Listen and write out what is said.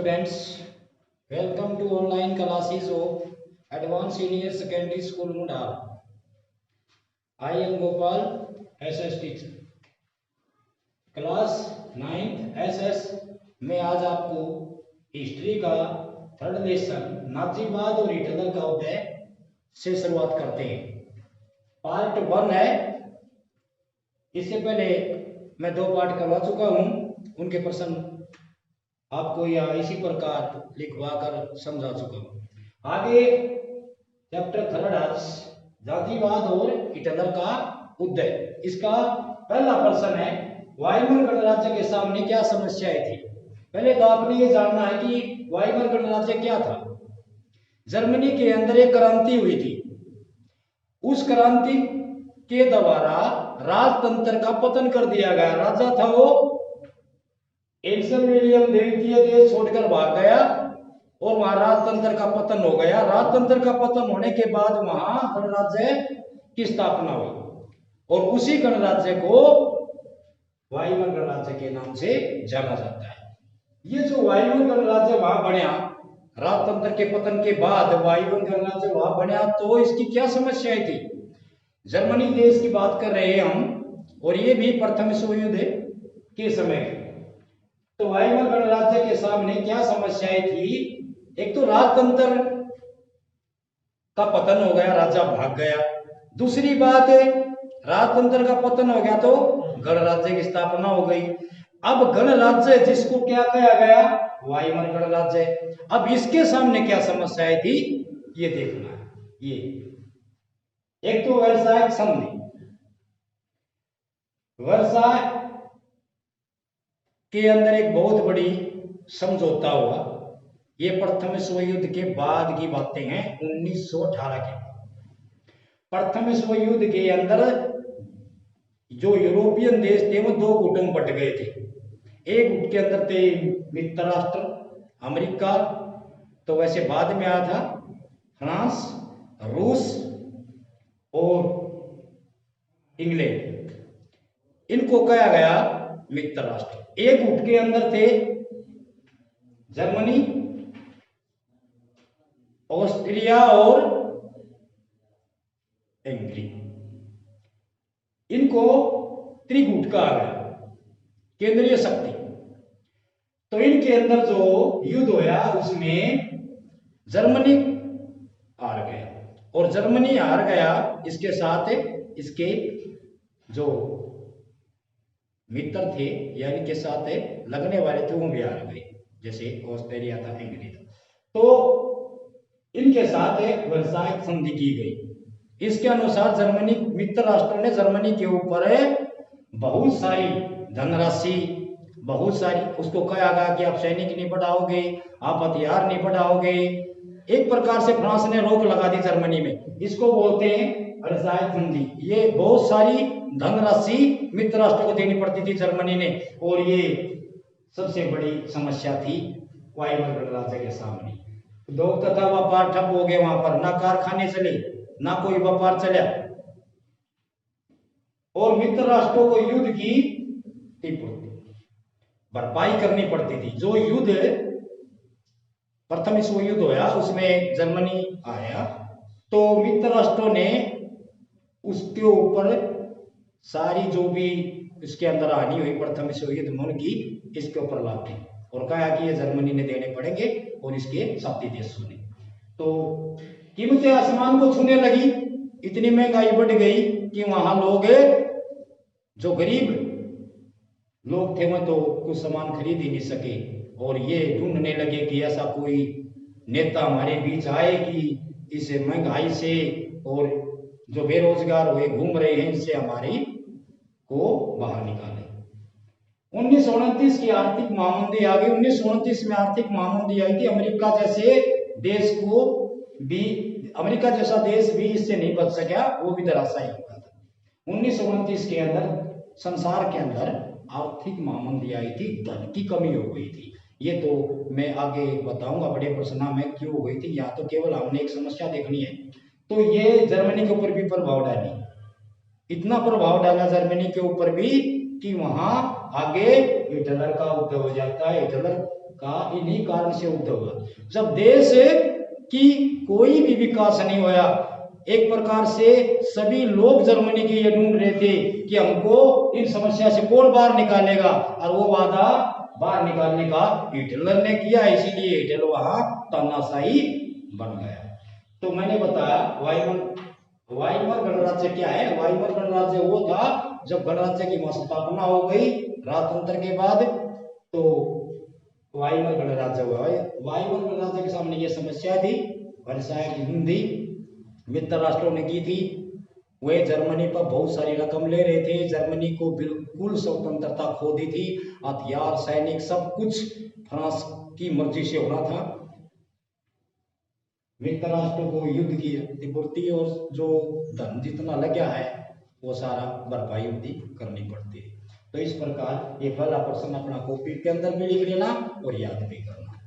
students, welcome to online classes of Advanced Senior Secondary School Mundal. I am Gopal, SS teacher. Class 9th SS में आज आपको history का third lesson नाजीबाद और Hitler का उदय से शुरुआत करते हैं। पार्ट 1 है। इससे पहले मैं 2 पार्ट करवा चुका हूं, उनके प्रश्न आपको या इसी प्रकार लिखवा कर समझा चुका हूं। आगे चैप्टर 3 आज जातिवाद और हिटलर का उदय। इसका पहला प्रश्न है, वाइमर गणराज्य के सामने क्या समस्याएं थी। पहले तो आपने ये जानना है कि वाइमर गणराज्य क्या था। जर्मनी के अंदर एक क्रांति हुई थी। उस क्रांति के द्वारा राजतंत्र का पतन कर दिया गया। राजा था वो एल्सन विलियम द्वितीय देश छोड़कर भाग गया और वहां राजतंत्र का पतन हो गया। राजतंत्र का पतन होने के बाद वहां गणराज्य की स्थापना हुई और उसी गणराज्य को वाइमर गणराज्य के नाम से जाना जाता है। ये जो वाइमर गणराज्य वहां बना, राजतंत्र के पतन के बाद वाइमर गणराज्य वहां बना, तो इसकी क्या समस्याएं थी। जर्मनी देश की बात कर रहे हैं हम, और ये भी प्रथम विश्व युद्ध के समय। तो वाइमर गणराज्य के सामने क्या समस्याएं थी। एक तो राजतंत्र का पतन हो गया, राजा भाग गया। दूसरी बात है, राजतंत्र का पतन हो गया तो गणराज्य की स्थापना हो गई। अब गणराज्य जिसको क्या कहा गया, वाइमर गणराज्य। अब इसके सामने क्या समस्याएं थी ये देखना है। ये एक तो वर्साय संधि। वर्साय के अंदर एक बहुत बड़ी समझौता हुआ। ये प्रथम विश्व युद्ध के बाद की बातें हैं, 1918 के। प्रथम विश्व युद्ध के अंदर जो यूरोपियन देश थे वो 2 गुटों में बट गए थे। एक गुट के अंदर थे मित्र राष्ट्र अमेरिका, तो वैसे बाद में आया था फ्रांस, रूस और इंग्लैंड। इनको कहा गया मित्र राष्ट्र। एक गुट के अंदर थे जर्मनी, ऑस्ट्रिया और हंगरी। इनको त्रिगुट कहा गया, केंद्रीय शक्ति। तो इनके अंदर जो युद्ध होया उसमें जर्मनी हार गया, और जर्मनी हार गया, इसके साथ इसके जो मित्र थे या इनके साथ लगने वाले थे वो भी हार गए, जैसे ऑस्ट्रेलिया था, हंगरी था। तो इनके साथ वर्साय संधि की गई। इसके अनुसार जर्मनी, मित्र राष्ट्रों ने जर्मनी के ऊपर बहुत सारी धनराशि, बहुत सारी, उसको कहा गया कि आप सैनिक नहीं बढ़ाओगे, आप हथियार नहीं बढ़ाओगे। एक प्रकार से फ्रांस ने रोक लगा दी जर्मनी में। इसको बोलते हैं वर्साय संधि। ये बहुत सारी धनराशि मित्र राष्ट्र को देनी पड़ती थी जर्मनी ने, और ये सबसे बड़ी समस्या थी वाइमर गणराज्य के सामने। उद्योग तथा व्यापार ठप हो गए वहां पर, ना कारखाने चले ना कोई व्यापार चला, और मित्र राष्ट्रों को युद्ध की भरपाई करनी पड़ती थी। जो युद्ध प्रथम विश्व युद्ध होया उसमें जर्मनी आया, तो मित्र राष्ट्रों ने उसके ऊपर सारी जो भी इसके अंदर हानि हुई प्रथम विश्व युद्ध में उनकी इसके ऊपर लाभ थी, और कहा कि ये जर्मनी ने देने पड़ेंगे और इसके साथी देशों ने। तो कीमतें आसमान को छूने लगी, इतनी महंगाई बढ़ गई कि वहां लोग, जो गरीब लोग थे, वह तो कुछ सामान खरीद ही नहीं सके, और ये ढूंढने लगे कि ऐसा कोई नेता हमारे बीच आए कि इस महंगाई से और जो बेरोजगार हुए घूम रहे हैं इनसे हमारी को बाहर निकाले। 1929 की आर्थिक महामंदी आ गई। 1929 में आर्थिक महामंदी आई थी। अमेरिका जैसे देश को भी, अमेरिका जैसा देश भी इससे नहीं बच सका, वो भी धराशायी हो गया था। 1929 के अंदर संसार के अंदर आर्थिक महामंदी आई थी, धन की कमी हो गई थी। ये तो मैं आगे बताऊंगा बड़े प्रश्न में क्यों हो गई थी। यहाँ तो केवल हमने एक समस्या देखनी है। तो ये जर्मनी के ऊपर भी प्रभाव डाली, इतना प्रभाव डाला जर्मनी के ऊपर भी कि वहां आगे हिटलर का उदय हो जाता है। हिटलर का इन्हीं कारण से युद्ध हुआ। जब देश की कोई भी विकास नहीं हुआ, एक प्रकार से सभी लोग जर्मनी के ये ढूंढ रहे थे कि हमको इन समस्या से कौन बाहर निकालेगा, और वो वादा बाहर निकालने का हिटलर ने किया, इसीलिए हिटलर वहां तानाशाही बन गया। तो मैंने बताया वाइमर गणराज्य क्या है। वाइमर गणराज्य वो था जब गणराज्य की स्थापना हो गई राजतंत्र के बाद, तो वाइमर गणराज्य हुआ। वाइमर गणराज्य के सामने ये समस्या थी, वर्षाय की संधि मित्र राष्ट्रों ने की थी। वे जर्मनी पर बहुत सारी रकम ले रहे थे, जर्मनी को बिल्कुल स्वतंत्रता खो दी थी, हथियार सैनिक सब कुछ फ्रांस की मर्जी से होना था। मित्र राष्ट्रों को युद्ध की क्षतिपूर्ति और जो धन जितना लगा है वो सारा भरपाई उनकी करनी पड़ती है। तो इस प्रकार ये पहला प्रश्न अपना कॉपी के अंदर भी लिख लेना और याद भी करना।